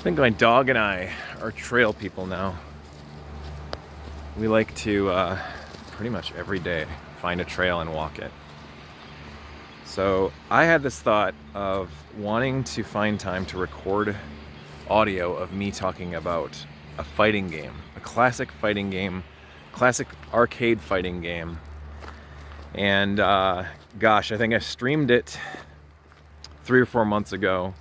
think my dog and I are trail people now. We like to pretty much every day find a trail and walk it. So I had this thought of wanting to find time to record audio of me talking about a fighting game, a classic fighting game, classic arcade fighting game. And gosh, I think I streamed it 3 or 4 months ago.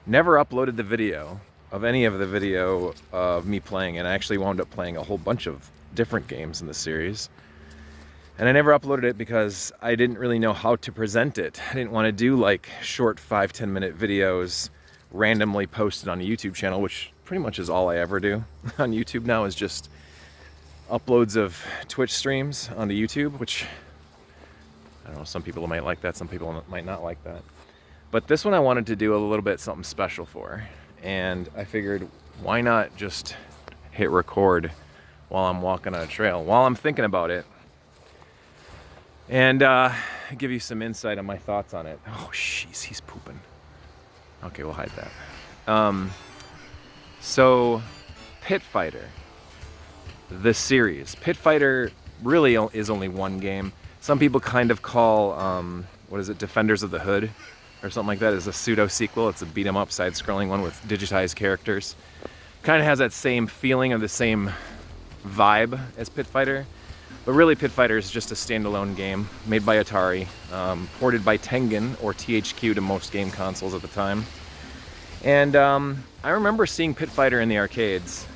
Never uploaded the video of any of the video of me playing, and I actually wound up playing a whole bunch of different games in the series. And I never uploaded it because I didn't really know how to present it. I didn't want to do like short 5-10 minute videos randomly posted on a YouTube channel, which pretty much is all I ever do on YouTube now, is just uploads of Twitch streams onto YouTube, which I don't know, some people might like that, some people might not like that. But this one I wanted to do a little bit something special for, and I figured why not just hit record while I'm walking on a trail, while I'm thinking about it, and give you some insight on my thoughts on it. Oh, jeez, he's pooping. Okay, we'll hide that. So, Pitfighter, the series. Pitfighter really is only one game. Some people kind of call, what is it, Defenders of the Hood, or something like that, is a pseudo-sequel. It's a beat-em-up, side-scrolling one with digitized characters. Kind of has that same feeling of the same vibe as Pitfighter. But really, Pitfighter is just a standalone game made by Atari, ported by Tengen or THQ to most game consoles at the time. And I remember seeing Pitfighter in the arcades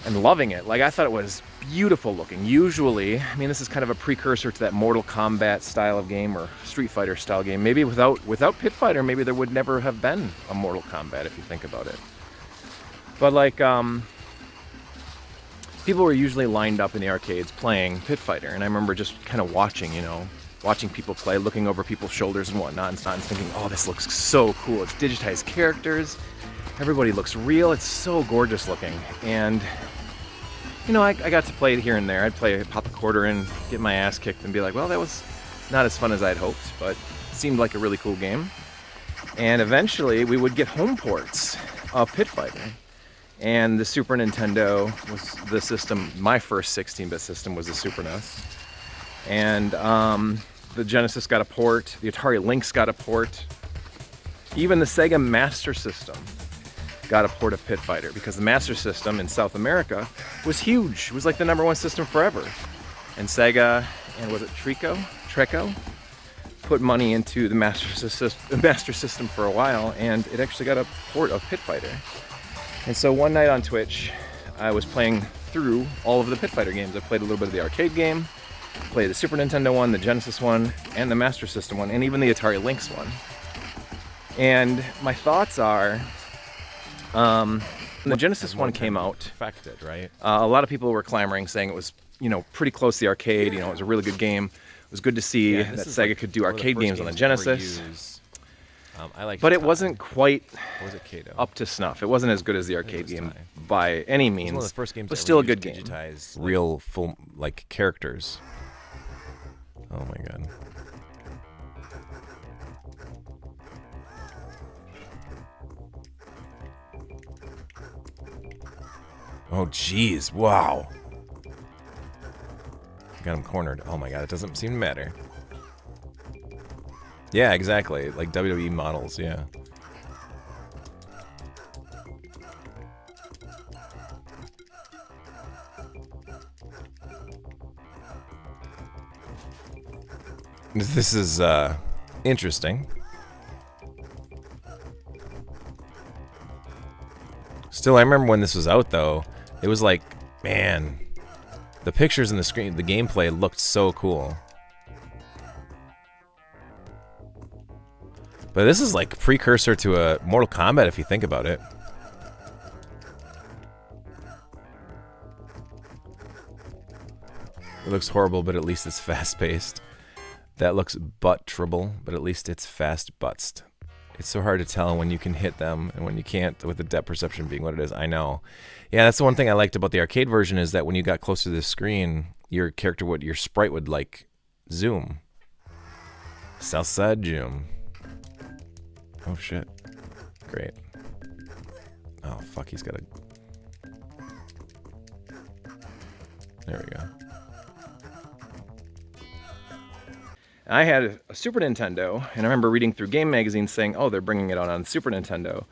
and loving it. Like, I thought it was beautiful looking. Usually, I mean, this is kind of a precursor to that Mortal Kombat style of game or Street Fighter style game. Maybe without Pitfighter, maybe there would never have been a Mortal Kombat if you think about it. But like, people were usually lined up in the arcades playing Pitfighter, and I remember just kind of watching, watching people play, looking over people's shoulders and whatnot, and thinking, oh, this looks so cool. It's digitized characters. Everybody looks real. It's so gorgeous looking. And I got to play it here and there. I'd play, pop a quarter in, get my ass kicked, and be like, well, that was not as fun as I'd hoped, but it seemed like a really cool game. And eventually, we would get home ports of Pitfighter. And the Super Nintendo was the system. My first 16-bit system was the Super NES. And the Genesis got a port. The Atari Lynx got a port. Even the Sega Master System got a port of Pitfighter, because the Master System in South America was huge. It was like the #1 system forever. And Sega, and was it Treco, put money into the Master System for a while, and it actually got a port of Pitfighter. And so one night on Twitch, I was playing through all of the Pitfighter games. I played a little bit of the arcade game, played the Super Nintendo one, the Genesis one, and the Master System one, and even the Atari Lynx one. And my thoughts are, when the Genesis one came out, Perfected, right? A lot of people were clamoring, saying it was, pretty close to the arcade. It was a really good game. It was good to see that Sega could do arcade games on the Genesis. But it wasn't quite up to snuff. It wasn't as good as the arcade game by any means. It was one of the first games but still a good game. Digitize real full characters. Oh my god. Oh jeez, wow. Got him cornered. Oh my god, it doesn't seem to matter. Yeah, exactly. Like WWE models, yeah. This is interesting. Still, I remember when this was out though, it was like, man, the pictures in the screen, the gameplay looked so cool. But this is like precursor to a Mortal Kombat if you think about it. It looks horrible, but at least it's fast-paced. That looks butt-trouble, but at least it's fast-butzed. It's so hard to tell when you can hit them and when you can't, with the depth perception being what it is. I know. Yeah, that's the one thing I liked about the arcade version, is that when you got close to the screen, your sprite would like zoom. Southside zoom. Oh shit. Great. Oh fuck, he's got a... There we go. I had a Super Nintendo, and I remember reading through game magazines saying, oh, they're bringing it on Super Nintendo.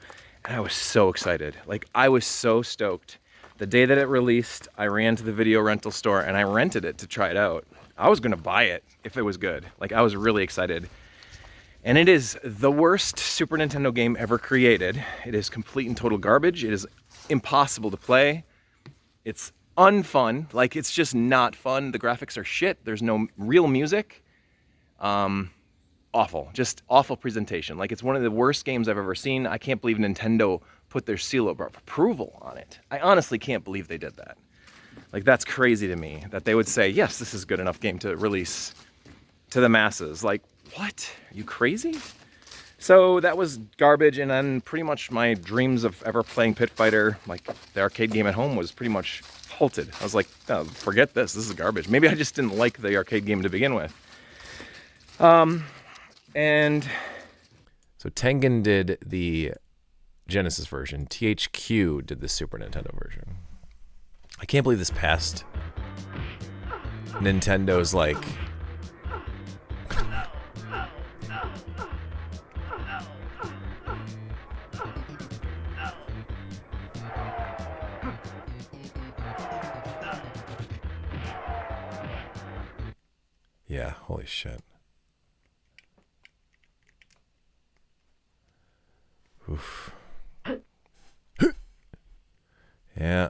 And I was so excited. Like, I was so stoked. The day that it released, I ran to the video rental store and I rented it to try it out. I was gonna buy it if it was good. Like, I was really excited. And it is the worst Super Nintendo game ever created. It is complete and total garbage. It is impossible to play. It's unfun. Like, it's just not fun. The graphics are shit. There's no real music. Awful, just awful presentation. Like, it's one of the worst games I've ever seen. I can't believe Nintendo put their seal of approval on it. I honestly can't believe they did that. Like, that's crazy to me that they would say, yes, this is a good enough game to release to the masses. Like, what? Are you crazy? So that was garbage, and then pretty much my dreams of ever playing Pitfighter, like the arcade game at home, was pretty much halted. I was like, oh, forget this. This is garbage. Maybe I just didn't like the arcade game to begin with. And so Tengen did the Genesis version. THQ did the Super Nintendo version. I can't believe this passed Nintendo's, like... Yeah, holy shit. Oof. Yeah,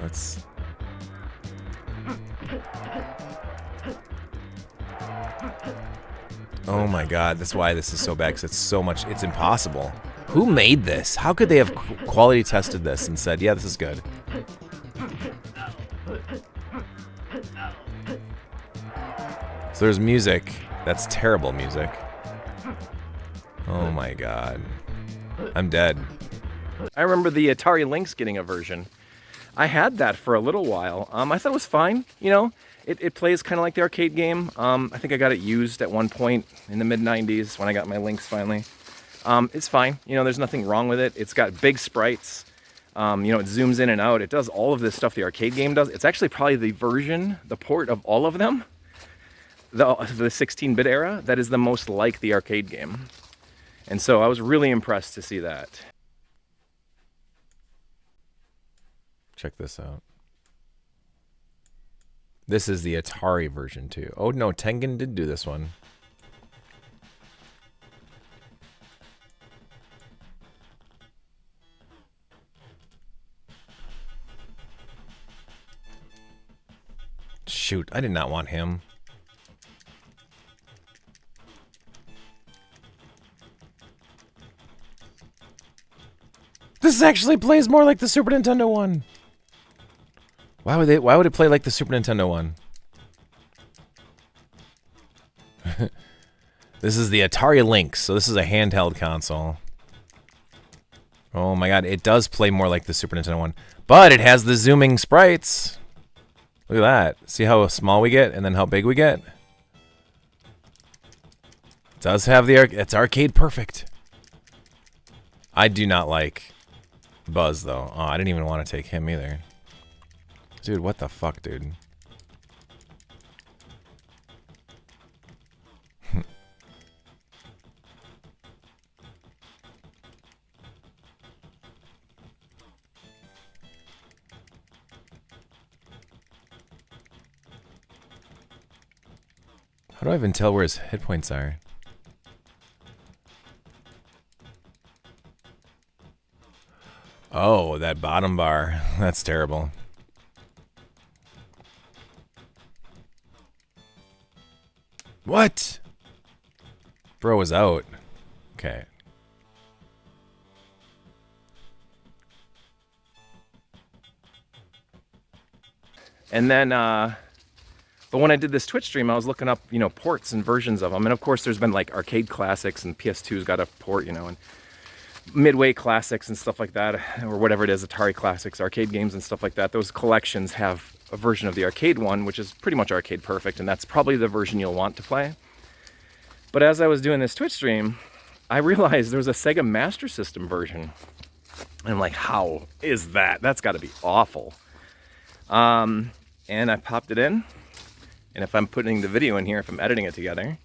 let's... Oh my god, that's why this is so bad, because it's so much, it's impossible. Who made this? How could they have quality tested this and said, yeah, this is good? So there's music. That's terrible music. Oh my god. I'm dead. I remember the Atari Lynx getting a version. I had that for a little while. I thought it was fine. You know, it plays kind of like the arcade game. I think I got it used at one point in the mid-90s when I got my Lynx finally. It's fine. You know, there's nothing wrong with it. It's got big sprites. You know, it zooms in and out. It does all of this stuff the arcade game does. It's actually probably the port of all of them, the 16-bit era, that is the most like the arcade game. And so I was really impressed to see that. Check this out. This is the Atari version too. Oh no, Tengen did do this one. Shoot, I did not want him. This actually plays more like the Super Nintendo one. Why would it play like the Super Nintendo one? This is the Atari Lynx, so this is a handheld console. Oh my god, it does play more like the Super Nintendo one. But it has the zooming sprites. Look at that. See how small we get and then how big we get? It does have it's arcade perfect. I do not like Buzz though. Oh, I didn't even want to take him either. Dude, what the fuck, dude? How do I even tell where his hit points are? Oh, that bottom bar. That's terrible. What? Bro was out. Okay. And then, but when I did this Twitch stream, I was looking up, you know, ports and versions of them. And of course, there's been like arcade classics, and PS2's got a port, you know, and Midway classics and stuff like that, or whatever it is, Atari classics, arcade games and stuff like that. Those collections have a version of the arcade one, which is pretty much arcade perfect, and that's probably the version you'll want to play. But as I was doing this Twitch stream, I realized there was a Sega Master System version. And I'm like, how is that? That's got to be awful. And I popped it in. And if I'm putting the video in here, if I'm editing it together,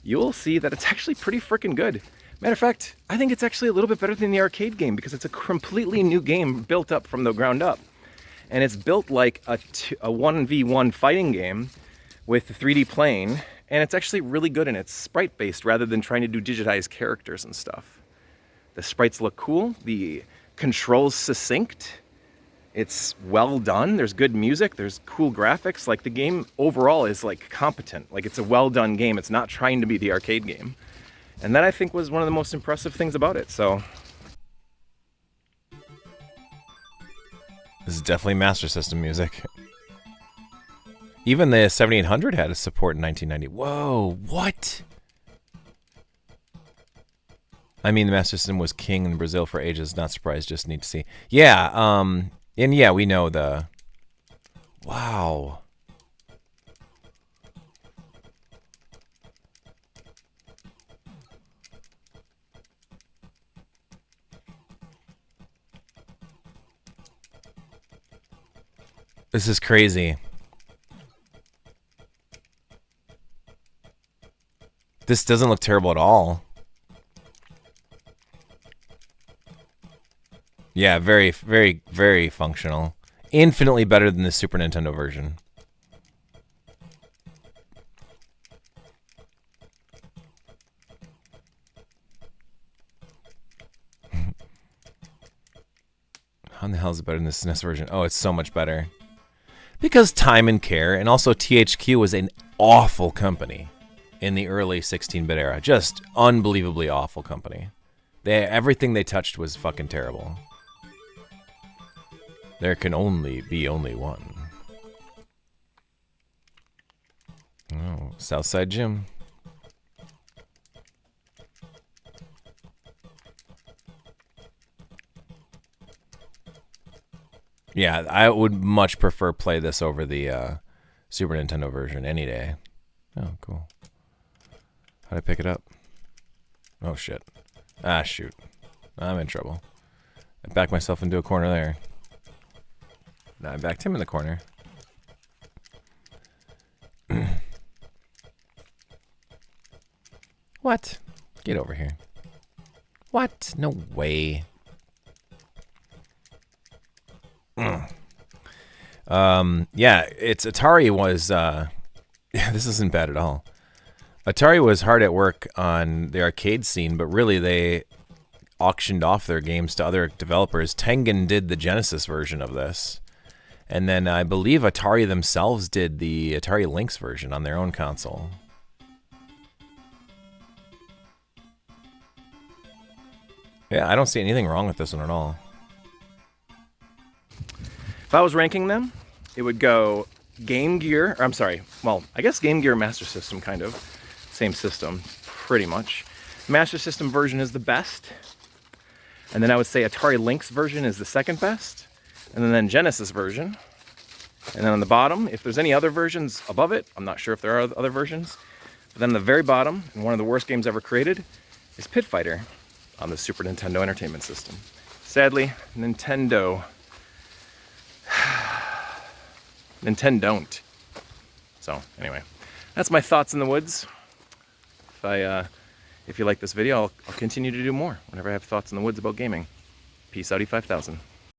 you will see that it's actually pretty freaking good. Matter of fact, I think it's actually a little bit better than the arcade game because it's a completely new game built up from the ground up. And it's built like a 1v1 fighting game with the 3D plane. And it's actually really good, and it's sprite-based rather than trying to do digitized characters and stuff. The sprites look cool. The controls succinct. It's well done. There's good music. There's cool graphics. Like, the game overall is like competent. Like, it's a well done game. It's not trying to be the arcade game. And that, I think, was one of the most impressive things about it. So this is definitely Master System music. Even the 7800 had a support in 1990. Whoa, what? I mean, the Master System was king in Brazil for ages. Not surprised, just need to see. Yeah, and yeah, we know the... Wow. This is crazy. This doesn't look terrible at all. Yeah, very, very, very functional. Infinitely better than the Super Nintendo version. How in the hell is it better than the SNES version? Oh, it's so much better. Because time and care, and also THQ was an awful company in the early 16-bit era. Just unbelievably awful company. Everything they touched was fucking terrible. There can only be one. Oh, Southside Jim. Yeah, I would much prefer play this over the Super Nintendo version any day. Oh, cool. How'd I pick it up? Oh, shit. Ah, shoot. I'm in trouble. I backed myself into a corner there. Now I backed him in the corner. What? Get over here. What? No way. Yeah, it's Atari was, this isn't bad at all. Atari was hard at work on the arcade scene, but really they auctioned off their games to other developers. Tengen did the Genesis version of this. And then I believe Atari themselves did the Atari Lynx version on their own console. Yeah, I don't see anything wrong with this one at all. if I was ranking them, it would go Game Gear, or I'm sorry, well, I guess Game Gear Master System, kind of. Same system, pretty much. Master System version is the best. And then I would say Atari Lynx version is the second best. And then Genesis version. And then on the bottom, if there's any other versions above it, I'm not sure if there are other versions. But then the very bottom, and one of the worst games ever created, is Pitfighter on the Super Nintendo Entertainment System. Sadly, Nintendo don't. So anyway, that's my thoughts in the woods. If you like this video, I'll continue to do more whenever I have thoughts in the woods about gaming. Peace out, E5000.